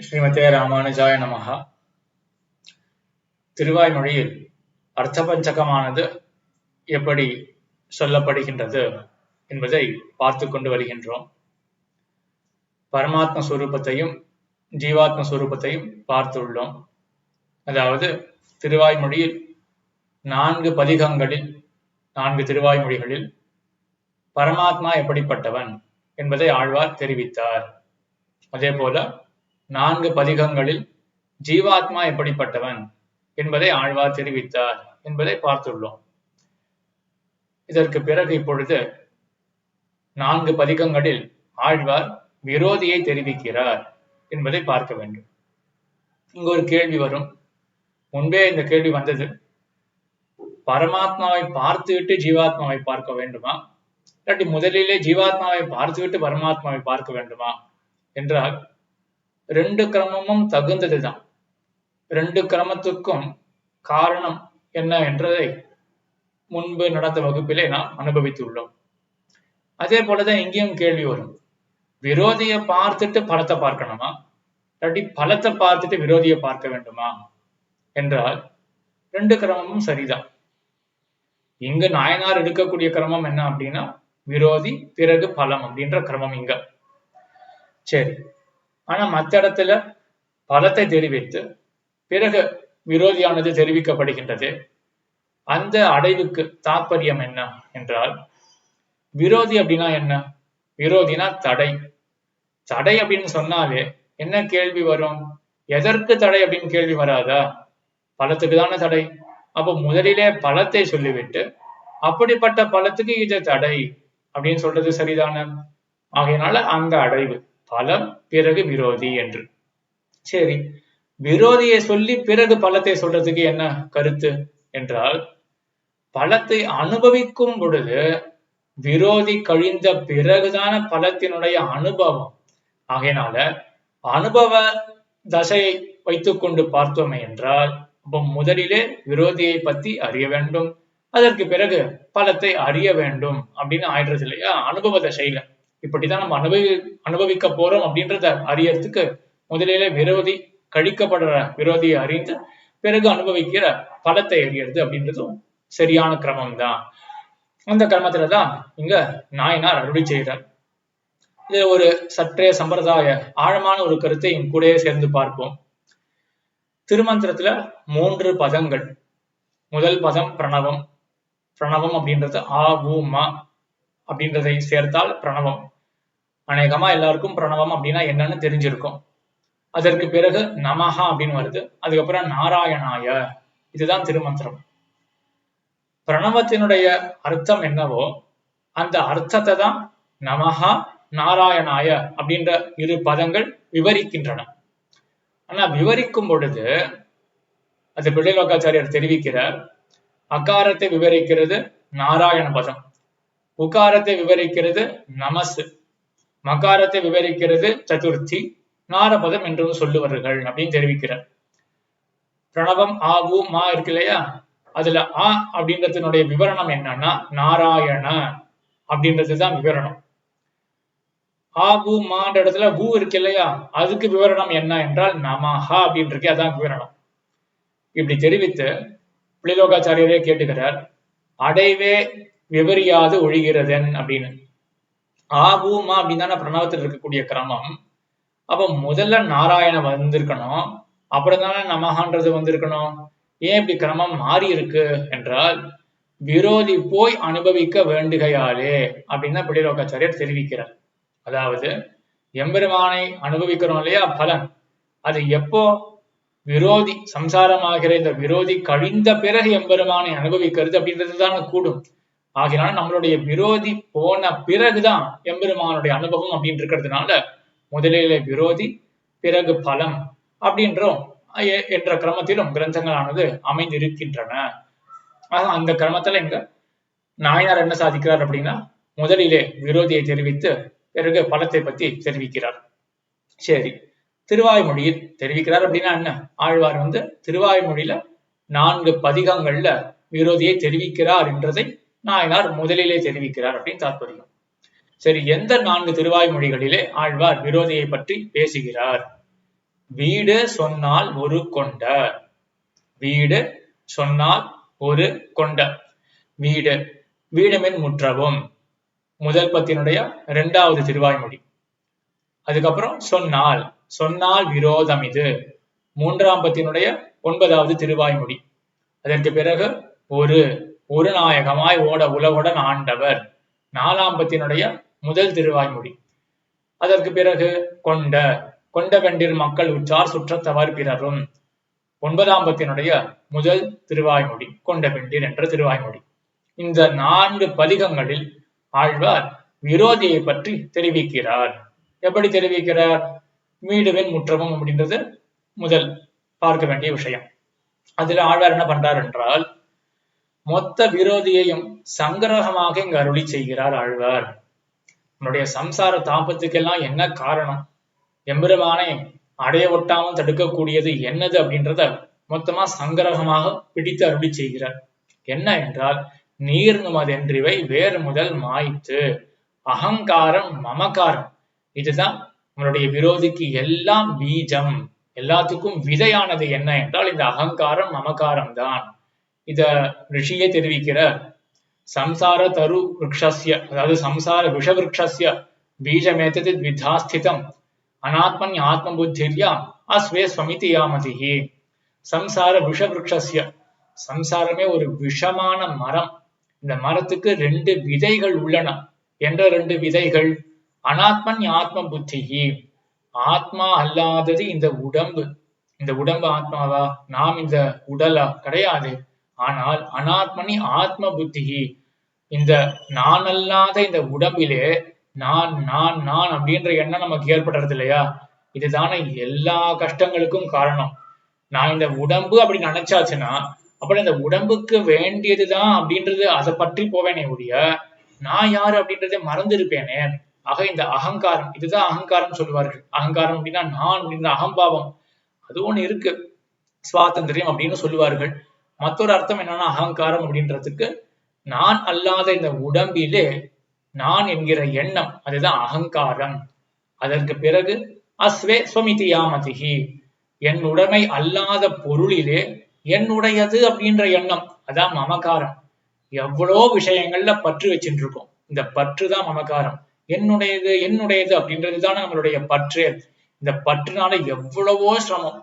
ஸ்ரீமதே ராமானுஜாய நமஹா. திருவாய்மொழியில் அர்த்தபஞ்சகமானது எப்படி சொல்லப்படுகின்றது என்பதை பார்த்து கொண்டு வருகின்றோம். பரமாத்ம ஸ்வரூபத்தையும் ஜீவாத்ம ஸ்வரூபத்தையும் பார்த்துள்ளோம். அதாவது திருவாய்மொழியில் 4 பதிகங்களில் 4 திருவாய்மொழிகளில் பரமாத்மா எப்படிப்பட்டவன் என்பதை ஆழ்வார் தெரிவித்தார். அதே போல 4 பதிகங்களில் ஜீவாத்மா எப்படிப்பட்டவன் என்பதை ஆழ்வார் தெரிவித்தார் என்பதை பார்த்துள்ளோம். இதற்கு பிறகு இப்பொழுது 4 பதிகங்களில் ஆழ்வார் விரோதியை தெரிவிக்கிறார் என்பதை பார்க்க வேண்டும். இங்கு ஒரு கேள்வி வரும். முன்பே இந்த கேள்வி வந்தது. பரமாத்மாவை பார்த்துவிட்டு ஜீவாத்மாவை பார்க்க வேண்டுமா, இல்லாட்டி முதலிலே ஜீவாத்மாவை பார்த்துவிட்டு பரமாத்மாவை பார்க்க வேண்டுமா என்றால் 2 கிரமமும் தகுந்ததுதான். 2 கிரமத்துக்கும் காரணம் என்ன என்றதை முன்பு நடந்த வகுப்பிலே நாம் அனுபவித்துள்ளோம். அதே போலதான் இங்கேயும் கேள்வி வரும். விரோதியை பார்த்துட்டு பலத்தை பார்க்கணுமா, இல்லாட்டி பலத்தை பார்த்துட்டு விரோதியை பார்க்க வேண்டுமா என்றால் 2 கிரமமும் சரிதான். இங்கு நாயனார் எடுக்கக்கூடிய கிரமம் என்ன அப்படின்னா விரோதி பிறகு பலம் அப்படின்ற கிரமம் இங்க சரி. ஆனா மற்ற இடத்துல பலத்தை தெரிவித்து பிறகு விரோதியானது தெரிவிக்கப்படுகின்றது. அந்த அடைவுக்கு தாற்பயம் என்ன என்றால், விரோதி அப்படின்னா என்ன? விரோதினா தடை. தடை அப்படின்னு சொன்னாலே என்ன கேள்வி வரும்? எதற்கு தடை அப்படின்னு கேள்வி வராதா? பலத்துக்கு தானே தடை. அப்போ முதலிலே பலத்தை சொல்லிவிட்டு அப்படிப்பட்ட பலத்துக்கு இது தடை அப்படின்னு சொல்றது சரிதானே. ஆகையினால அந்த அடைவு பலம் பிறகு விரோதி என்று. சரி, விரோதியை சொல்லி பிறகு பலத்தை சொல்றதுக்கு என்ன கருத்து என்றால், பலத்தை அனுபவிக்கும் பொழுது விரோதி கழிந்த பிறகுதான பலத்தினுடைய அனுபவம். ஆகையினால அனுபவ தசையை வைத்துக் கொண்டு பார்த்தோமே என்றால், அப்போ முதலிலே விரோதியை பத்தி அறிய வேண்டும், அதற்கு பிறகு பலத்தை அறிய வேண்டும் அப்படின்னு ஆயிடுறது இல்லையா அனுபவ தசையில. இப்படிதான் நம்ம அனுபவிக்க போறோம் அப்படின்றத அறியறதுக்கு முதலிலே விரோதி கழிக்கப்படுற விரோதியை அறிந்து பிறகு அனுபவிக்கிற பலத்தை அறியறது அப்படின்றதும் சரியான கிரமம் தான். அந்த கிரமத்துலதான் இங்க நாயனார் அருளி செய்கிறார். இது ஒரு சற்றே சம்பிரதாய ஆழமான ஒரு கருத்தை கூடயே சேர்ந்து பார்ப்போம். திருமந்திரத்துல 3 பதங்கள். முதல் பதம் பிரணவம். பிரணவம் அப்படின்றது ஆ ஊ மா அப்படின்றதை சேர்த்தால் பிரணவம். அநேகமா எல்லாருக்கும் பிரணவம் அப்படின்னா என்னன்னு தெரிஞ்சிருக்கும். அதற்கு பிறகு நமஹா அப்படின்னு வருது. அதுக்கப்புறம் நாராயணாய. இதுதான் திருமந்திரம். பிரணவத்தினுடைய அர்த்தம் என்னவோ அந்த அர்த்தத்தை தான் நமஹா நாராயணாய அப்படின்ற 2 பதங்கள் விவரிக்கின்றன. ஆனா விவரிக்கும் பொழுது அது பிள்ளைலோகாச்சாரியார் தெரிவிக்கிறார், அகாரத்தை விவரிக்கிறது நாராயண பதம், உகாரத்தை விவரிக்கிறது நமசு, மகாரத்தை விவரிக்கிறது சதுர்த்தி, நாரபதம் என்றும் சொல்லுவார்கள் அப்படின்னு தெரிவிக்கிறார். பிரணவம் ஆ ஊ மா இருக்கு இல்லையா, அதுல ஆ அப்படின்றதுனுடைய விவரணம் என்னன்னா நாராயண அப்படின்றதுதான் விவரணம். ஆ ஊ மான்ற இடத்துல ஊ இருக்கு இல்லையா, அதுக்கு விவரணம் என்ன என்றால் நமஹா அப்படின்னு இருக்கு, அதான் விவரணம். இப்படி தெரிவித்து பிள்ளைலோகாச்சாரியரே கேட்டுக்கிறார், அடைவே விவரியாது ஒழிகிறதன் அப்படின்னு. ஆ ஊ மா அப்படின்னு தானே பிரணவத்தில் இருக்கக்கூடிய கிரமம். அப்ப முதல்ல நாராயண வந்திருக்கணும், அப்புறம் தானே நமஹான்றது வந்திருக்கணும். ஏன் இப்படி கிரமம் மாறி இருக்கு என்றால், விரோதி போய் அனுபவிக்க வேண்டுகையாலே அப்படின்னு பிள்ளைலோகாச்சாரியர் தெரிவிக்கிறார். அதாவது எம்பெருமானை அனுபவிக்கிறோம் இல்லையா பலன், அது எப்போ விரோதி சம்சாரமாகிற இந்த விரோதி கழிந்த பிறகு எம்பெருமானை அனுபவிக்கிறது அப்படின்றதுதான் கூடும். ஆகினால நம்மளுடைய விரோதி போன பிறகுதான் எம்பெருமானுடைய அனுபவம் அப்படின்னு இருக்கிறதுனால முதலிலே விரோதி பிறகு பலம் அப்படின்றோம் என்ற கிரமத்திலும் கிரந்தங்களானது அமைந்திருக்கின்றன. ஆக அந்த கிரமத்துல இங்க நாயனார் என்ன சாதிக்கிறார் அப்படின்னா, முதலிலே விரோதியை தெரிவித்து பிறகு பலத்தை பத்தி தெரிவிக்கிறார். சரி, திருவாய்மொழியில் தெரிவிக்கிறார் அப்படின்னா என்ன? ஆழ்வார் திருவாய்மொழியில 4 பதிகங்கள்ல விரோதியை தெரிவிக்கிறார் என்றதை நாயனார் முதலிலே தெரிவிக்கிறார் அப்படின்னு தாற்பயம். சரி, எந்த 4 திருவாய்மொழிகளிலே ஆழ்வார் விரோதியை பற்றி பேசுகிறார்? வீடு சொன்னால் ஒரு கொண்ட. வீடு சொன்னால் ஒரு கொண்ட. வீடு வீடுமென் முற்றவும் முதல் பத்தினுடைய 2வது திருவாய்மொழி. அதுக்கப்புறம் சொன்னால் சொன்னால் விரோதம் இது 3ஆம் பத்தினுடைய 9வது திருவாய்மொழி. அதற்கு பிறகு ஒரு நாயகமாய் ஓட உலகுடன் ஆண்டவர் 4ஆம் பத்தினுடைய முதல் திருவாய்மொழி. அதற்கு பிறகு கொண்ட வெண்டிர் மக்கள் உற்றார் சுற்றத்தவர் பிறரும் 9ஆம் பத்தினுடைய முதல் திருவாய்மொழி கொண்ட வெண்டிர் என்ற திருவாய்மொழி. இந்த 4 பதிகங்களில் ஆழ்வார் விரோதியை பற்றி தெரிவிக்கிறார். எப்படி தெரிவிக்கிறார்? வீடுவென் முற்றமும் அப்படின்றது முதல் பார்க்க வேண்டிய விஷயம். அதுல ஆழ்வார் என்ன பண்றார் என்றால், மொத்த விரோதியையும் சங்கிரகமாக இங்கு அருளி செய்கிறார் ஆழ்வார். நம்முடைய சம்சார தாபத்துக்கெல்லாம் என்ன காரணம், எம்பெருமானை அடைய ஒட்டாமல் தடுக்கக்கூடியது என்னது அப்படின்றத மொத்தமா சங்கிரகமாக பிடித்து அருளி செய்கிறார். என்ன என்றால், நீர் நுமதென்றிவை வேறு முதல் மாய்த்து அகங்காரம் மமகாரம். இதுதான் நம்மளுடைய விரோதிக்கு எல்லாம் பீஜம், எல்லாத்துக்கும் விதையானது என்ன என்றால் இந்த அகங்காரம் மமகாரம் தான். இத ரிஷியே தெரிவிக்கிறார். சம்சார தரு விருக்ஷஸ்ய, அதாவது சம்சார விஷ விருக்ஷஸ்ய பீஜமேதது விதாஸ்திதம் அனாத்மன் ஆத்ம புத்திர்யா அஸ்வே ஸ்வமிதி யாமதிஹி. சம்சார விஷ விருக்ஷஸ்ய, சம்சாரமே ஒரு விஷமான மரம். இந்த மரத்துக்கு 2 விதைகள் உள்ளன. என்ற 2 விதைகள்? அனாத்மன் ஆத்ம புத்திஹி, ஆத்மா அல்லாதது இந்த உடம்பு. இந்த உடம்பு ஆத்மாவா? நாம் இந்த உடலா? கிடையாது. ஆனால் அனாத்மனி ஆத்ம புத்திஹி, இந்த நான் அல்லாத இந்த உடம்பிலே நான் நான் நான் அப்படின்ற எண்ணம் நமக்கு ஏற்படுறது இல்லையா? இதுதானே எல்லா கஷ்டங்களுக்கும் காரணம். நான் இந்த உடம்பு அப்படி நினைச்சாச்சுன்னா அப்புறம் இந்த உடம்புக்கு வேண்டியதுதான் அப்படின்றது அதை பற்றி போவேனே ஒழிய நான் யாரு அப்படின்றத மறந்து இருப்பேனே. ஆக இந்த அகங்காரம், இதுதான் அகங்காரம் சொல்லுவார்கள். அகங்காரம் அப்படின்னா நான் அப்படின்ற அகம்பாவம், அது ஒண்ணு இருக்கு. சுவாதந்திரியம் அப்படின்னு சொல்லுவார்கள். மற்றொரு அர்த்தம் என்னன்னா, அகங்காரம் அப்படின்றதுக்கு நான் அல்லாத இந்த உடம்பிலே நான் என்கிற எண்ணம், அதுதான் அகங்காரம். அதற்கு பிறகு அஸ்வே ஸ்வமிதி யாமதிஹி, என் உடைமை அல்லாத பொருளிலே என்னுடையது அப்படின்ற எண்ணம், அதான் மமகாரம். எவ்வளோ விஷயங்கள்ல பற்று வச்சுட்டு இருக்கோம். இந்த பற்று தான் மமகாரம். என்னுடையது என்னுடையது அப்படின்றது தானே நம்மளுடைய பற்று. இந்த பற்றுனால எவ்வளவோ சிரமம்.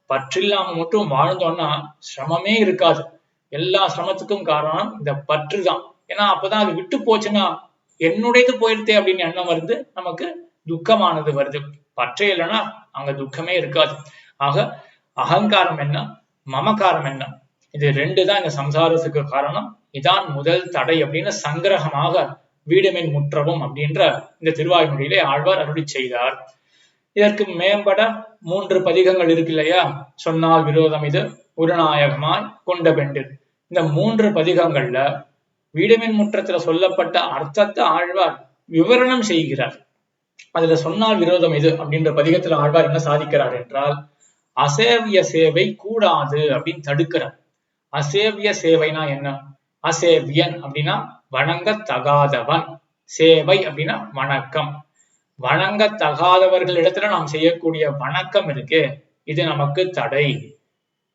பற்றில்லாம மட்டும் வாழ்ந்தோம்னா சிரமமே இருக்காது. எல்லா சிரமத்துக்கும் காரணம் இந்த பற்று தான். ஏன்னா அப்பதான் அது விட்டு போச்சுன்னா என்னுடையது போயிருத்தே அப்படின்னு எண்ணம் வருது, நமக்கு துக்கமானது வருது. பற்றே இல்லைன்னா அங்க துக்கமே இருக்காது. ஆக அகங்காரம் என்ன, மமகாரம் என்ன, இது 2 தான் இந்த சம்சாரத்துக்கு காரணம். இதான் முதல் தடை அப்படின்னு சங்கிரகமாக வீடுமென் முற்றவும் அப்படின்ற இந்த திருவாய்மொழியிலே ஆழ்வார் அருளி செய்தார். இதற்கு மேம்பட 3 பதிகங்கள் இருக்கு இல்லையா? சொன்னால் விரோதம் இது, ஒரு நாயகமாய் கொண்ட பெண்டிர். இந்த 3 பதிகங்கள்ல வீடுமென் முற்றத்துல சொல்லப்பட்ட அர்த்தத்தை ஆழ்வார் விவரணம் செய்கிறார். அதுல சொன்னால் விரோதம் இது அப்படின்ற பதிகத்துல ஆழ்வார் என்ன சாதிக்கிறார் என்றால், அசேவிய சேவை கூடாது அப்படின்னு தடுக்கிறார். அசேவிய சேவைனா என்ன? அசேவியன் அப்படின்னா வணங்க தகாதவன், சேவை அப்படின்னா வணக்கம். வணங்க தகாதவர்கள் இடத்துல நாம் செய்யக்கூடிய வணக்கம் இருக்கு, இது நமக்கு தடை.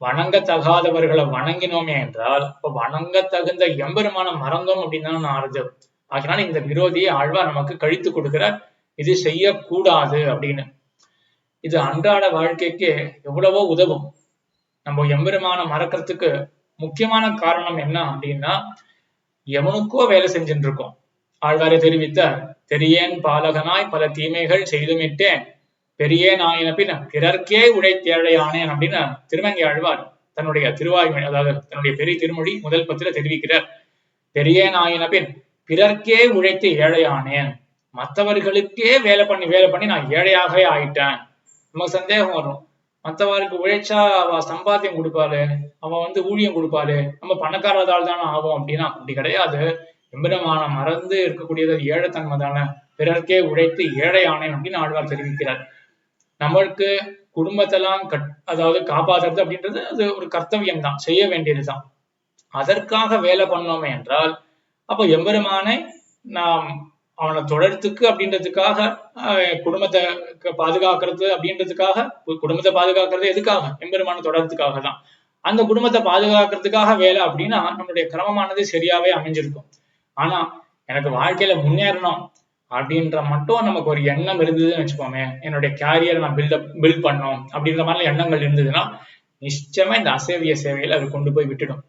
வணங்க தகாதவர்களை வணங்கினோமே என்றால் இப்ப வணங்க தகுந்த எம்பெருமான மறந்தோம் அப்படின்னு தான் ஆறுது. அதனால இந்த விரோதியை ஆழ்வார் நமக்கு கழித்து கொடுக்கிறார், இது செய்யக்கூடாது அப்படின்னு. இது அன்றாட வாழ்க்கைக்கு எவ்வளவோ உதவும். நம்ம எம்பெருமான மறக்கிறதுக்கு முக்கியமான காரணம் என்ன அப்படின்னா, எவனுக்கோ வேலை செஞ்சுட்டு இருக்கோம். ஆழ்வாரை தெரிவித்த தெரியேன் பாலகனாய் பல தீமைகள் செய்துமிட்டேன் பெரியேன் ஆயின பின் பிறர்க்கே உழைத்தேழையானேன் அப்படின்னு திருமங்கை ஆழ்வார் தன்னுடைய திருவாய்மொழி, அதாவது தன்னுடைய பெரிய திருமொழி முதல் பத்தில தெரிவிக்கிறார். பெரியேன் ஆயின பின் பிறர்க்கே உழைத்து ஏழையானேன், மற்றவர்களுக்கே வேலை பண்ணி நான் ஏழையாகவே ஆயிட்டேன். நமக்கு சந்தேகம் வரும், மற்றவருக்கு உழைச்சா அவ சம்பாத்தியம் கொடுப்பாரு, அவன் ஊழியம் கொடுப்பாரு, நம்ம பணக்காரதால் தானே ஆகும் அப்படின்னா அப்படி கிடையாது. எம்பெருமான மறந்து இருக்கக்கூடியது ஏழைத்தன்மை தானே. பிறர்க்கே உழைத்து ஏழையானேன் அப்படின்னு ஆழ்வார் தெரிவிக்கிறார். நம்மளுக்கு குடும்பத்தெல்லாம் அதாவது காப்பாற்றுறது அப்படின்றது அது ஒரு கர்த்தவியம் தான், செய்ய வேண்டியதுதான். அதற்காக வேலை பண்ணோமே என்றால் அப்போ எம்பெருமானை நாம் அவனை தொடர்த்துக்கு அப்படின்றதுக்காக குடும்பத்தை பாதுகாக்கிறது அப்படின்றதுக்காக, குடும்பத்தை பாதுகாக்கிறது எதுக்காக? எம்பெருமான தொடர்றதுக்காக தான். அந்த குடும்பத்தை பாதுகாக்கிறதுக்காக வேலை அப்படின்னா நம்மளுடைய கிரமமானது சரியாவே அமைஞ்சிருக்கும். ஆனா எனக்கு வாழ்க்கையில முன்னேறணும் அப்படின்ற மட்டும் நமக்கு ஒரு எண்ணம் இருந்ததுன்னு வச்சுக்கோமே, என்னுடைய கேரியரை நான் பில்ட் பண்ணணும் அப்படின்ற மாதிரி எண்ணங்கள் இருந்ததுன்னா நிச்சயமா இந்த அசேவிய சேவையில அது கொண்டு போய் விட்டுடும்.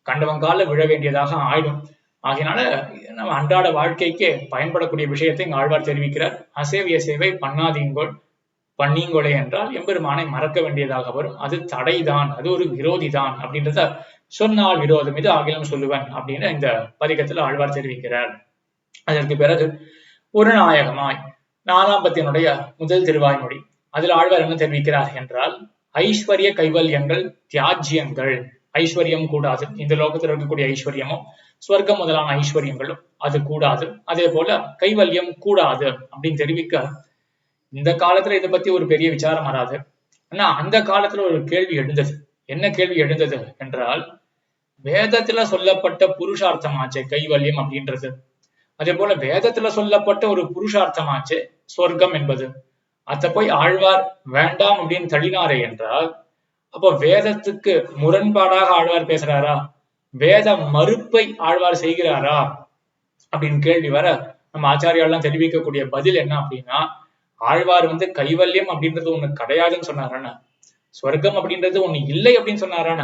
கண்டவங்கால விழ வேண்டியதாக ஆயிடும். ஆகையினால நம்ம அன்றாட வாழ்க்கைக்கு பயன்படக்கூடிய விஷயத்தை இங்க ஆழ்வார் தெரிவிக்கிறார். அசேவிய சேவை பண்ணாதீங்கோள் பண்ணீங்கோளே என்றால் எம்பெருமானை மறக்க வேண்டியதாக வரும். அது தடைதான், அது ஒரு விரோதி தான் அப்படின்றத சொன்னால் விரோதம் இது ஆகிலும் சொல்லுவன் அப்படின்னு இந்த பதிகத்துல ஆழ்வார் தெரிவிக்கிறார். அதற்கு பிறகு ஒரு நாயகமாய் 4ஆம் பத்தினுடைய முதல் திருவாய்மொழி. அதில் ஆழ்வார் என்ன தெரிவிக்கிறார் என்றால், ஐஸ்வர்ய கைவல்யங்கள் தியாஜ்யங்கள். ஐஸ்வர்யம் கூடாது, இந்த லோகத்தில் இருக்கக்கூடிய ஐஸ்வர்யமும் ஸ்வர்க்கம் முதலான ஐஸ்வர்யங்களும் அது கூடாது. அதே போல கைவல்யம் கூடாது அப்படின்னு தெரிவிக்க, இந்த காலத்துல இதை பத்தி ஒரு பெரிய விசாரம் வராது. ஆனா அந்த காலத்துல ஒரு கேள்வி எழுந்தது. என்ன கேள்வி எழுந்தது என்றால், வேதத்துல சொல்லப்பட்ட புருஷார்த்தமாச்சே கைவல்யம் அப்படின்றது, அதே போல வேதத்துல சொல்லப்பட்ட ஒரு புருஷார்த்தமாச்சே சொர்க்கம் என்பது, அத போய் ஆழ்வார் வேண்டாம் அப்படின்னு தள்ளினாரே என்றால், அப்போ வேதத்துக்கு முரண்பாடாக ஆழ்வார் பேசுறாரா? வேத மறுப்பை ஆழ்வார் செய்கிறாரா அப்படின்னு கேள்வி வர, நம்ம ஆச்சாரியாலாம் தெரிவிக்கக்கூடிய பதில் என்ன அப்படின்னா, ஆழ்வார் கைவல்யம் அப்படின்றது ஒண்ணு கிடையாதுன்னு சொன்னாரான, சொர்க்கம் அப்படின்றது ஒண்ணு இல்லை அப்படின்னு சொன்னாரான,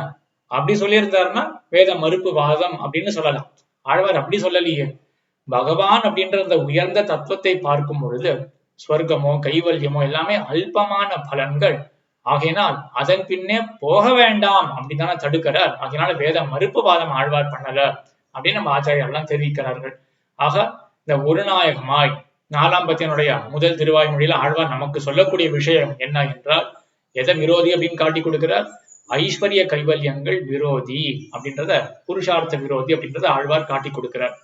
அப்படி சொல்லியிருந்தாருன்னா வேத மறுப்பு வாதம் அப்படின்னு சொல்லலாம். ஆழ்வார் அப்படி சொல்லலையே. பகவான் அப்படின்ற அந்த உயர்ந்த தத்துவத்தை பார்க்கும் பொழுது ஸ்வர்க்கமோ கைவல்யமோ எல்லாமே அல்பமான பலன்கள். ஆகையினால் அதன் பின்னே போக வேண்டாம் அப்படித்தானே தடுக்கிறார். ஆகையினால வேத மறுப்பு வாதம் ஆழ்வார் பண்ணல அப்படின்னு நம்ம ஆச்சாரியெல்லாம் தெரிவிக்கிறார்கள். ஆக இந்த ஒரு நாயகமாய் 4ஆம் பத்தியனுடைய முதல் திருவாய்மொழியில ஆழ்வார் நமக்கு சொல்லக்கூடிய விஷயம் என்ன என்றால், எதை விரோதி அப்படின்னு காட்டி கொடுக்கிறார்? ஐஸ்வர்ய கைவல்யங்கள் விரோதி அப்படின்றத, புருஷார்த்த விரோதி அப்படின்றத ஆழ்வார் காட்டி கொடுக்கிறார்.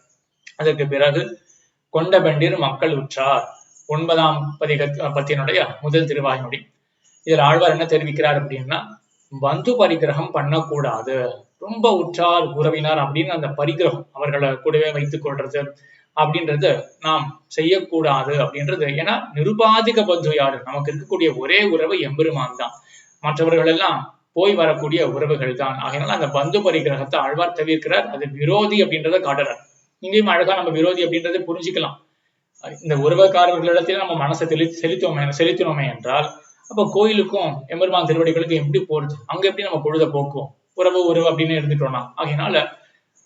அதற்கு பிறகு கொண்ட பெண்டிர் மக்கள் உற்றார் 9ஆம் பத்தியனுடைய முதல் திருவாய்மொழி. இதில் ஆழ்வார் என்ன தெரிவிக்கிறார் அப்படின்னா, பந்து பரிகிரகம் பண்ணக்கூடாது. ரொம்ப உற்றார் உறவினார் அப்படின்னு அந்த பரிகிரகம் அவர்களை கூடவே வைத்துக் கொள்றது அப்படின்றது நாம் செய்யக்கூடாது அப்படின்றது. ஏன்னா நிருபாதிக பந்து யாரு? நமக்கு இருக்கக்கூடிய ஒரே உறவு எம்பெருமான் தான். மற்றவர்கள் எல்லாம் போய் வரக்கூடிய உறவுகள் தான். ஆகையினால அந்த பந்து பரிகிரகத்தை ஆழ்வார் தவிர்க்கிறார். அது விரோதி அப்படின்றத காட்டுறார். இங்கேயும் அழகா நம்ம விரோதி அப்படின்றத புரிஞ்சுக்கலாம். இந்த உறவுக்காரர்களிடத்துல நம்ம மனசை செலுத்தினோமே என்றால், அப்ப கோயிலுக்கும் எம்பெருமான் திருவடிகளுக்கும் எப்படி போறது? அங்க எப்படி நம்ம பொழுத போக்குவோம்? உறவு அப்படின்னு இருந்துட்டோம்னா. ஆகையினால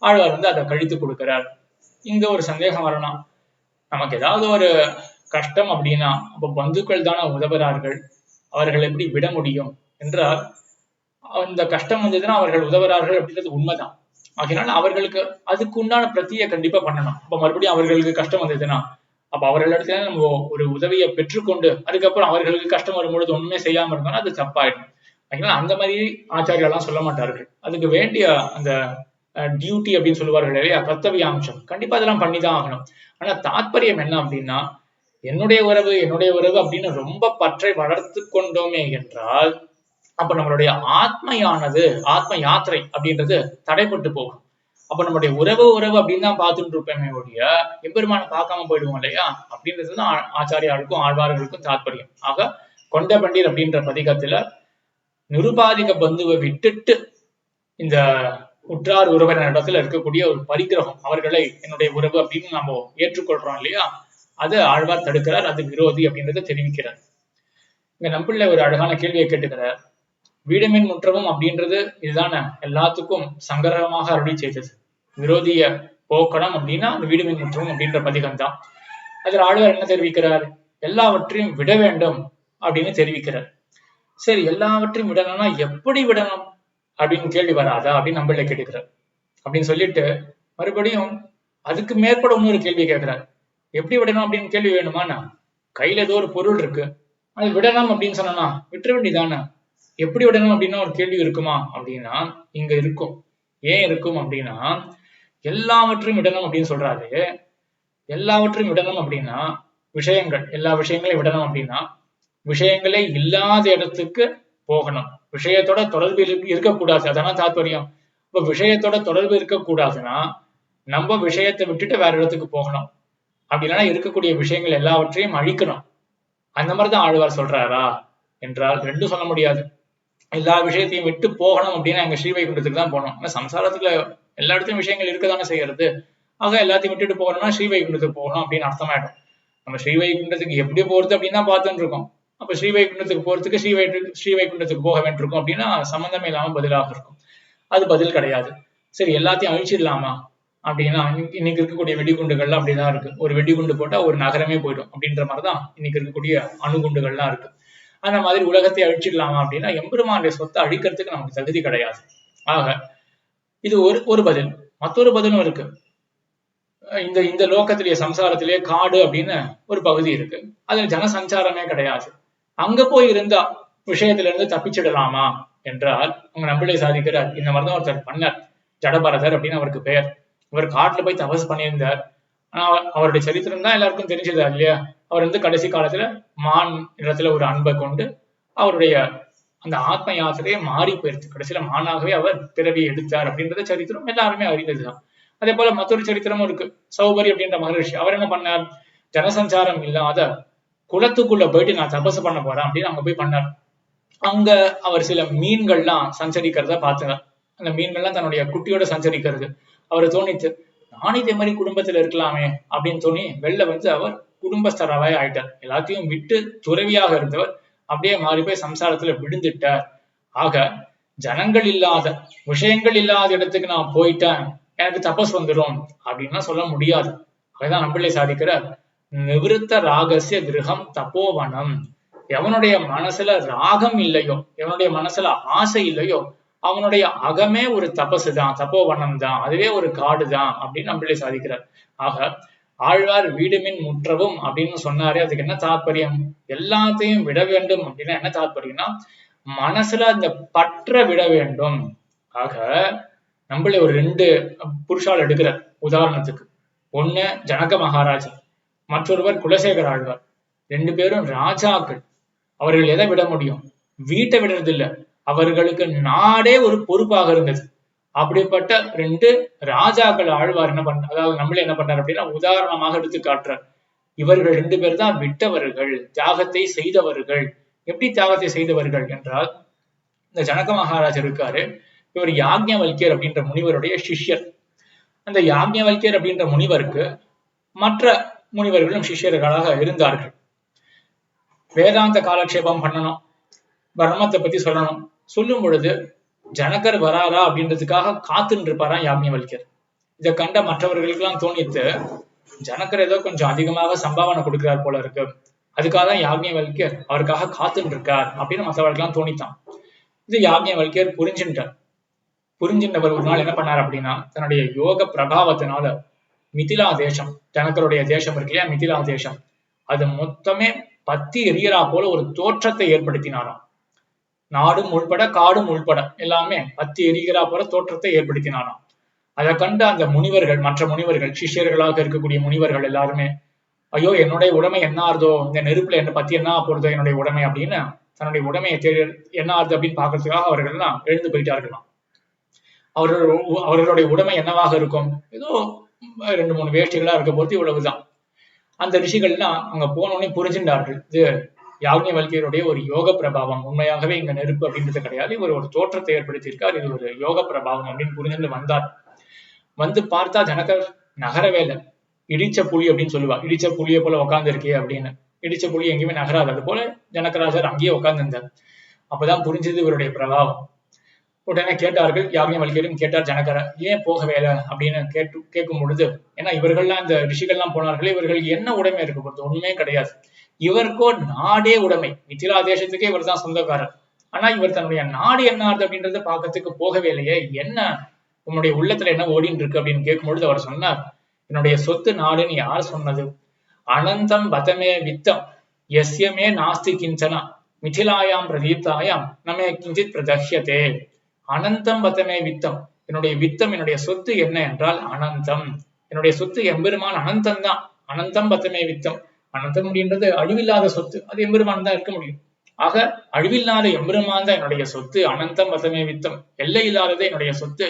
ஆழ்வார் அதை கழித்து கொடுக்கிறார். இங்க ஒரு சந்தேகம் வரலாம், நமக்கு ஏதாவது ஒரு கஷ்டம் அப்படின்னா அப்ப பந்துக்கள் தானே உதவுறார்கள், அவர்கள் எப்படி விட முடியும் என்றால், அந்த கஷ்டம் வந்ததுன்னா அவர்கள் உதவுறார்கள் அப்படின்றது உண்மைதான். ஆகையினால அவர்களுக்கு அதுக்கு உண்டான பிரத்தியை கண்டிப்பா பண்ணணும். அப்ப மறுபடியும் அவர்களுக்கு கஷ்டம் வந்ததுன்னா அப்ப அவர்களிடத்துல நம்ம ஒரு உதவியை பெற்றுக்கொண்டு அதுக்கப்புறம் அவர்களுக்கு கஷ்டம் வரும்பொழுது ஒண்ணுமே செய்யாம இருந்தோம்னா அது தப்பாயிடும். அதனால அந்த மாதிரி ஆச்சாரியெல்லாம் சொல்ல மாட்டார்கள். அதுக்கு வேண்டிய அந்த டியூட்டி அப்படின்னு சொல்லுவார்கள் இல்லையா, கர்த்தவிய அம்சம், கண்டிப்பா அதெல்லாம் பண்ணிதான் ஆகணும். ஆனா தாத்பரியம் என்ன அப்படின்னா, என்னுடைய உறவு அப்படின்னு ரொம்ப பற்றை வளர்த்து கொண்டோமே என்றால் அப்ப நம்மளுடைய ஆத்மையானது, ஆத்ம யாத்திரை அப்படின்றது தடைப்பட்டு போகும். அப்ப நம்மளுடைய உறவு அப்படின்னு தான் பார்த்துட்டு இருப்பேமே ஒழிய எம்பெருமான பார்க்காம போயிடுவோம் இல்லையா? அப்படின்றதுதான் ஆச்சாரியாருக்கும் ஆழ்வார்களுக்கும் தாற்பயம். ஆக கொண்ட பண்டீர் அப்படின்ற பதிகத்துல நிருபாதிக பந்துவை விட்டுட்டு இந்த உற்றார் உறவினர் இடத்துல இருக்கக்கூடிய ஒரு பரிகிரகம், அவர்களை என்னுடைய உறவு அப்படின்னு நம்ம ஏற்றுக்கொள்றோம் இல்லையா, அது ஆழ்வார் தடுக்கிறார். அது விரோதி அப்படின்றத தெரிவிக்கிறார். இங்க நம்பிள்ள ஒரு அழகான கேள்வியை கேட்டுக்கிறார். வீடுமின் முற்றமும் அப்படின்றது இதுதானே எல்லாத்துக்கும் சங்கரமாக அருளி செய்தது. விரோதிய போக்கணும் அப்படின்னா அந்த வீடுமின் முற்றமும் அப்படின்ற பதிகம் தான். அதில் ஆழ்வார் என்ன தெரிவிக்கிறார்? எல்லாவற்றையும் விட வேண்டும் அப்படின்னு தெரிவிக்கிறார். சரி, எல்லாவற்றையும் விடணும்னா எப்படி விடணும் அப்படின்னு கேள்வி வராதா அப்படின்னு நம்மள கேட்டுக்கிறார். அப்படின்னு சொல்லிட்டு மறுபடியும் அதுக்கு மேற்பட இன்னொரு கேள்வி கேட்கிறார். எப்படி விடணும் அப்படின்னு கேள்வி வேணுமாண்ணா? கையில ஏதோ ஒரு பொருள் இருக்கு, அது விடணும் அப்படின்னு சொன்னா விட்டுற வேண்டியதானே. எப்படி விடணும் அப்படின்னா ஒரு கேள்வி இருக்குமா அப்படின்னா இங்க இருக்கும். ஏன் இருக்கும் அப்படின்னா, எல்லாவற்றையும் விடணும் அப்படின்னு சொல்றாரு. எல்லாவற்றையும் விடணும் அப்படின்னா விஷயங்கள், எல்லா விஷயங்களையும் விடணும் அப்படின்னா விஷயங்களே இல்லாத இடத்துக்கு போகணும். விஷயத்தோட தொடர்பு இருக்கக்கூடாது, அதான் தாத்பரியம். இப்ப விஷயத்தோட தொடர்பு இருக்கக்கூடாதுன்னா நம்ம விஷயத்தை விட்டுட்டு வேற இடத்துக்கு போகணும். அப்படி இல்லைன்னா இருக்கக்கூடிய விஷயங்கள் எல்லாவற்றையும் அழிக்கணும். அந்த மாதிரிதான் ஆழ்வார் சொல்றாரா என்றால் ரெண்டும் சொல்ல முடியாது. எல்லா விஷயத்தையும் விட்டு போகணும் அப்படின்னா எங்க ஸ்ரீவைகுண்டத்துக்கு தான் போகணும். ஆனா சம்சாரத்துல எல்லா இடத்துலயும் விஷயங்கள் இருக்கதானே செய்யறது. ஆக எல்லாத்தையும் விட்டுட்டு போகணும்னா ஸ்ரீவைகுண்டத்துக்கு போகணும் அப்படின்னு அர்த்தமாயிடும். நம்ம ஸ்ரீவைகுண்டத்துக்கு எப்படி போறது அப்படின்னு தான் பார்த்துட்டு இருக்கோம். அப்ப ஸ்ரீவைகுண்டத்துக்கு போறதுக்கு ஸ்ரீவைகுண்டத்துக்கு போக வேண்டியிருக்கும் அப்படின்னா சம்பந்தமே இல்லாம பதிலாக இருக்கும். அது பதில் கிடையாது. சரி எல்லாத்தையும் அழிச்சிடலாமா அப்படின்னா இன்னைக்கு இருக்கக்கூடிய வெடிகுண்டுகள்லாம் அப்படிதான் இருக்கு. ஒரு வெடிகுண்டு போட்டா ஒரு நகரமே போயிடும் அப்படின்ற மாதிரிதான் இன்னைக்கு இருக்கக்கூடிய அணுகுண்டுகள்லாம் இருக்கு. அந்த மாதிரி உலகத்தை அழிச்சிடலாமா அப்படின்னா எம்பெருமானுடைய சொத்தை அழிக்கிறதுக்கு நமக்கு தகுதி கிடையாது. ஆக இது ஒரு பதில். மற்றொரு பதிலும் இருக்கு. இந்த இந்த லோகத்திலேயே சம்சாரத்திலேயே காடு அப்படின்னு ஒரு பகுதி இருக்கு. அதுல ஜனசஞ்சாரமே கிடையாது. அங்க போய் இருந்தா விஷயத்துல இருந்து தப்பிச்சிடலாமா என்றால் உங்க நம்பிளை சாதிக்கிறார். இந்த மாதிரிதான் ஒருத்தர் பண்ணார். ஜடபரதர் அப்படின்னு அவருக்கு பெயர். இவர் காட்டுல போய் தபஸ் பண்ணியிருந்தார். ஆனா அவருடைய சரித்திரம் தான் எல்லாருக்கும் தெரிஞ்சதா இல்லையா. அவர் வந்து கடைசி காலத்துல மான் இடத்துல ஒரு அன்பை கொண்டு அவருடைய அந்த ஆத்ம யாத்திரையை மாறி போயிருச்சு. கடைசியில மானாகவே அவர் பிறவி எடுத்தார் அப்படின்றத சரித்திரம் எல்லாருமே அறிந்ததுதான். அதே போல மற்றொரு சரித்திரமும் இருக்கு. சௌபரி அப்படின்ற மகரிஷி அவர் என்ன பண்ணார், ஜனசஞ்சாரம் இல்லாத குளத்துக்குள்ள போயிட்டு நான் தபசு பண்ண போறேன் அப்படின்னு அங்க போய் பண்ணார். அங்க அவர் சில மீன்கள்லாம் சஞ்சரிக்கிறத பார்த்தார். அந்த மீன்கள்லாம் தன்னுடைய குட்டியோட சஞ்சரிக்கிறது அவரு தோணிச்சு, நானும் இதே மாதிரி குடும்பத்துல இருக்கலாமே அப்படின்னு தோணி வெளில வந்து அவர் குடும்பஸ்தராவே ஆயிட்டார். எல்லாத்தையும் விட்டு துறவியாக இருந்தவர் அப்படியே மாறி போய் சம்சாரத்துல விழுந்துட்டார். ஆக ஜனங்கள் இல்லாத விஷயங்கள் இல்லாத இடத்துக்கு நான் போயிட்டேன் எனக்கு தபஸ் வந்துடும் அப்படின்னா சொல்ல முடியாது. அதுதான் நம்பிள்ளை சாதிக்கிறார். நிவிருத்த ராகசிய கிரகம் தப்போவனம். எவனுடைய மனசுல ராகம் இல்லையோ, எவனுடைய மனசுல ஆசை இல்லையோ அவனுடைய அகமே ஒரு தபசு தான், தப்போவனம் தான், அதுவே ஒரு காடு தான் அப்படின்னு நம்பிள்ளை சாதிக்கிறார். ஆக ஆழ்வார் வீடுமின் முற்றவும் அப்படின்னு சொன்னாரே அதுக்கு என்ன தாற்பயம், எல்லாத்தையும் விட வேண்டும் அப்படின்னா என்ன தாற்பயம்னா மனசுல அந்த பற்ற விட வேண்டும். ஆக நம்மளே ஒரு 2 புருஷால் எடுக்கிறார் உதாரணத்துக்கு. ஒண்ணு ஜனக மகாராஜா, மற்றொருவர் குலசேகர ஆழ்வார். 2 பேரும் ராஜாக்கள். அவர்கள் எதை விட முடியும், வீட்டை விடுறது இல்ல, அவர்களுக்கு நாடே ஒரு பொறுப்பாக இருந்தது. அப்படிப்பட்ட 2 ராஜாக்கள் ஆழ்வார் என்ன பண்ண, அதாவது நம்மளே என்ன பண்றாரு அப்படின்னா உதாரணமாக எடுத்து காட்டுறார். இவர்கள் 2 பேர் தான் விட்டவர்கள், தியாகத்தை செய்தவர்கள். எப்படி தியாகத்தை செய்தவர்கள் என்றால், இந்த ஜனக மகாராஜர் இருக்காரு, இவர் யாக்ஞவல்கியர் அப்படின்ற முனிவருடைய சிஷ்யர். அந்த யாக்ஞவல்கியர் அப்படின்ற முனிவருக்கு மற்ற முனிவர்களும் சிஷ்யர்களாக இருந்தார்கள். வேதாந்த காலக்ஷேபம் பண்ணணும், பிரம்மத்தை பத்தி சொல்லணும். சொல்லும் பொழுது ஜனகர் வராரா அப்படின்றதுக்காக காத்துன்னு இருப்பாராம் யாக்ஞவல்கியர். இதை கண்ட மற்றவர்களுக்கு எல்லாம் தோணித்து, ஜனகர் ஏதோ கொஞ்சம் அதிகமாக சம்பாவனை கொடுக்கிறார் போல இருக்கு, அதுக்காக தான் யாக்ஞவல்கியர் அவருக்காக காத்துன்னு இருக்கார் அப்படின்னு மற்றவர்களுக்கெல்லாம் தோணித்தான். இது யாக்ஞவல்கியர் புரிஞ்சுட்டார். புரிஞ்சின்றவர் ஒரு நாள் என்ன பண்ணார் அப்படின்னா தன்னுடைய யோக பிரபாவத்தினால மிதிலா தேசம், ஜனகருடைய தேசம் இருக்கு இல்லையா, மிதிலா தேசம், அது மொத்தமே பத்தி எரியறா போல ஒரு தோற்றத்தை ஏற்படுத்தினாராம். நாடும் உள்பட காடும் உள்பட எல்லாமே பத்தி எரிகிறா போல தோற்றத்தை ஏற்படுத்தினாராம். அதை கண்டு அந்த முனிவர்கள், மற்ற முனிவர்கள், சிஷ்யர்களாக இருக்கக்கூடிய முனிவர்கள் எல்லாருமே, ஐயோ என்னுடைய உடைமை என்ன ஆறுதோ, இந்த நெருப்புல என்ன பத்தி என்ன போறதோ என்னுடைய உடைமை அப்படின்னு தன்னுடைய உடைமையை என்ன ஆறுது அப்படின்னு பாக்குறதுக்காக அவர்கள் எல்லாம் எழுந்து போயிட்டார்களாம். அவர்களுடைய உடைமை என்னவாக இருக்கும், ஏதோ 2-3 வேஷ்டிகளா இருக்க போது இவ்வளவுதான். அந்த ரிஷிகள்லாம் அங்க போனோடனே புரிஞ்சின்றார்கள், இது யாக்ஞவல்கியருடைய ஒரு யோக பிரபாவம், உண்மையாகவே இங்க நெருப்பு அப்படின்றது கிடையாது, இவர் ஒரு தோற்றத்தை ஏற்படுத்தியிருக்கார், இது ஒரு யோக பிரபாவம் அப்படின்னு புரிஞ்சுட்டு வந்தார். வந்து பார்த்தா ஜனகர் நகரவே இல்லை. இடிச்ச புலி அப்படின்னு சொல்லுவா, இடிச்ச புலியை போல உட்கார்ந்து இருக்கே அப்படின்னு. இடிச்ச புலி எங்கேயுமே நகராது, அது போல ஜனகராஜர் அங்கேயே உட்கார்ந்து இருந்தார். அப்பதான் புரிஞ்சது இவருடைய பிரபாவம். உடனே கேட்டார்கள், யாக்ஞவல்கியரும் கேட்டார் ஜனகரை, ஏன் போகவே இல்லை அப்படின்னு கேட்கும் பொழுது, ஏன்னா இவர்கள்லாம் இந்த ரிஷிகள்லாம் போனார்களே, இவர்கள் என்ன உடைமை இருக்க போறது, ஒண்ணுமே கிடையாது. இவருக்கோ நாடே உடைமை, மிதிலா தேசத்துக்கே இவர் தான் சொந்தக்காரர். ஆனா இவர் தன்னுடைய நாடு என்ன ஆறுது அப்படின்றத பாக்கிறதுக்கு போகவே இல்லையே, என்ன உன்னுடைய உள்ளத்துல என்ன ஓடின்னு இருக்கு அப்படின்னு கேட்கும் பொழுது அவர் சொன்னார், என்னுடைய சொத்து நாடுன்னு யார் சொன்னது, அனந்தம் பதமே வித்தம் எஸ்யமே நாஸ்தி கிஞ்சனா மிதிலாயாம் பிரதீப்தாயாம் நமே கிஞ்சித் பிரதஹ்யதே. அனந்தம் பதமே வித்தம், என்னுடைய வித்தம், என்னுடைய சொத்து என்ன என்றால் அனந்தம். என்னுடைய சொத்து எம்பெருமான் அனந்தம் தான். அனந்தம் பதமே வித்தம், அனந்தம் அப்படின்றது அழிவில்லாத சொத்து, அது எம்பெருமான் தான் இருக்க முடியும். ஆக அழிவில்லாத எம்பெருமான் தான் என்னுடைய சொத்து. அனந்தம் பதமே வித்தம், எல்லை இல்லாதது என்னுடைய சொத்து.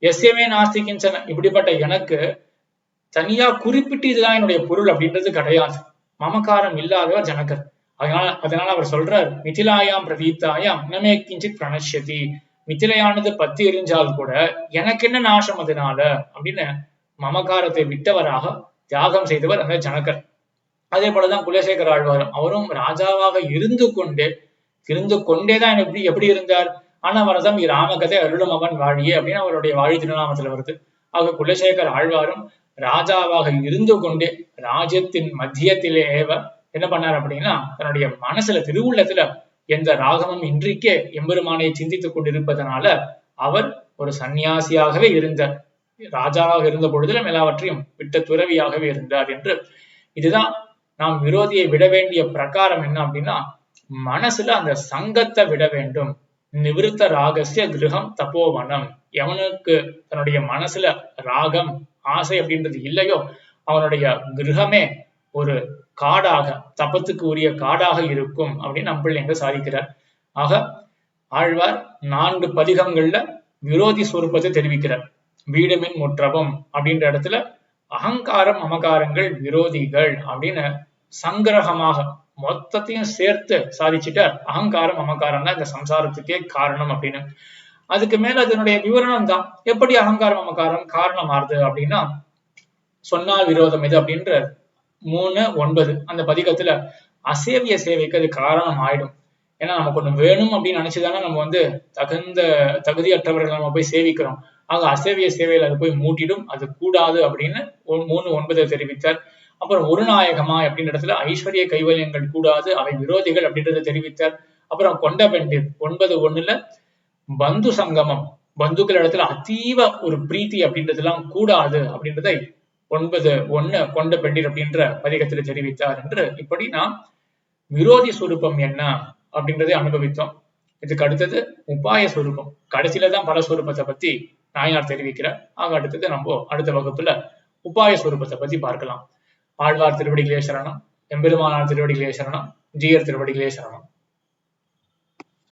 எஸ்யமே நாஸ்தி கிஞ்சன, இப்படிப்பட்ட எனக்கு தனியா குறிப்பிட்டு இதுதான் என்னுடைய பொருள் அப்படின்றது கிடையாது. மமகாரம் இல்லாதவர் ஜனகர். அதனால அவர் சொல்றார், மிதிலாயாம் பிரதீப்தாயாம் நமே கிஞ்சித் பிரணஷ்யதி. மிதிலையானது பத்தி எரிஞ்சால் கூட எனக்கு என்ன நாசம் அதனால அப்படின்னு மமகாரத்தை விட்டவராக தியாகம் செய்தவர் அந்த ஜனகர். அதே போலதான் குலசேகர ஆழ்வாரும், அவரும் ராஜாவாக இருந்து கொண்டேதான் எப்படி இருந்தார். ஆனா வரதம் ராமகதை அருளும் அவன் வாழியே அப்படின்னு அவருடைய வாழி திருநாமத்துல வருது. ஆக குலசேகர ஆழ்வாரும் ராஜாவாக இருந்து கொண்டே ராஜ்யத்தின் மத்தியத்திலேயே என்ன பண்ணார் அப்படின்னா, தன்னுடைய மனசுல திருவுள்ளத்துல எந்த ராகமும் இன்றிக்கே எம்பெருமானை சிந்தித்துக் கொண்டிருப்பதனால அவர் ஒரு சன்னியாசியாகவே இருந்தார். ராஜாவாக இருந்த பொழுதிலும் எல்லாவற்றையும் விட்ட துறவியாகவே இருந்தார் என்று. இதுதான் நாம் விரோதியை விட வேண்டிய பிரகாரம் என்ன அப்படின்னா, மனசுல அந்த சங்கத்தை விட வேண்டும். நிவிருத்த ராகசிய கிரகம் தபோவனம். எவனுக்கு தன்னுடைய மனசுல ராகம் ஆசை அப்படின்றது இல்லையோ அவனுடைய கிரகமே ஒரு காடாக, தபத்துக்கு உரிய காடாக இருக்கும் அப்படின்னு நம்பிள் எங்க சாதிக்கிறார். ஆக ஆழ்வார் 4 பதிகங்கள்ல விரோதி சொரூபத்தை தெரிவிக்கிறார். வீடுமின் முற்றவும் அப்படின்ற இடத்துல அகங்காரம் மமகாரங்கள் விரோதிகள் அப்படின்னு சங்கிரகமாக மொத்தத்தையும் சேர்த்து சாதிச்சுட்டார். அகங்காரம் மமகாரம் தான் இந்த சம்சாரத்துக்கே காரணம் அப்படின்னு. அதுக்கு மேல அதனுடைய விவரணம் தான் எப்படி அகங்காரம் மமகாரம் காரணம் ஆறுது அப்படின்னா, சொன்னால் விரோதம் இது அப்படின்ற 3:9 அந்த பதிகத்துல அசேவிய சேவைக்கு அது காரணம் ஆயிடும். ஏன்னா நமக்கு ஒண்ணு வேணும் அப்படின்னு நினைச்சுதானே நம்ம தகுதியற்றவர்கள் நம்ம போய் சேவிக்கிறோம். ஆக அசேவிய சேவையில அது போய் மூட்டிடும், அது கூடாது அப்படின்னு 3:9 தெரிவித்தார். அப்புறம் ஒரு நாயகமா அப்படின்ற இடத்துல ஐஸ்வர்ய கைவல்யங்கள் கூடாது, அவை விரோதிகள் அப்படின்றத தெரிவித்தார். அப்புறம் கொண்ட பெண்டிர் 9:1 பந்து சங்கமம், பந்துக்கள் இடத்துல அதீவ ஒரு பிரீத்தி அப்படின்றதெல்லாம் கூடாது அப்படின்றதை 9:1 கொண்ட பெண்டிர் அப்படின்ற பதிகத்துல தெரிவித்தார் என்று. இப்படி நாம் விரோதி சுரூபம் என்ன அப்படின்றதை அனுபவித்தோம். இதுக்கு அடுத்தது உபாய சுரூபம். கடைசியில தான் பல சுரூபத்தை பத்தி நாயனார் தெரிவிக்கிறார். ஆக அடுத்தது நம்ம அடுத்த வகுப்புல உபாய சுரூபத்தை பத்தி பார்க்கலாம். ஆழ்வார் திருவடிகளே சரணம், எம்பெருமானார் திருவடிகளே சரணம், ஜீயர் திருவடிகளே சரணம்.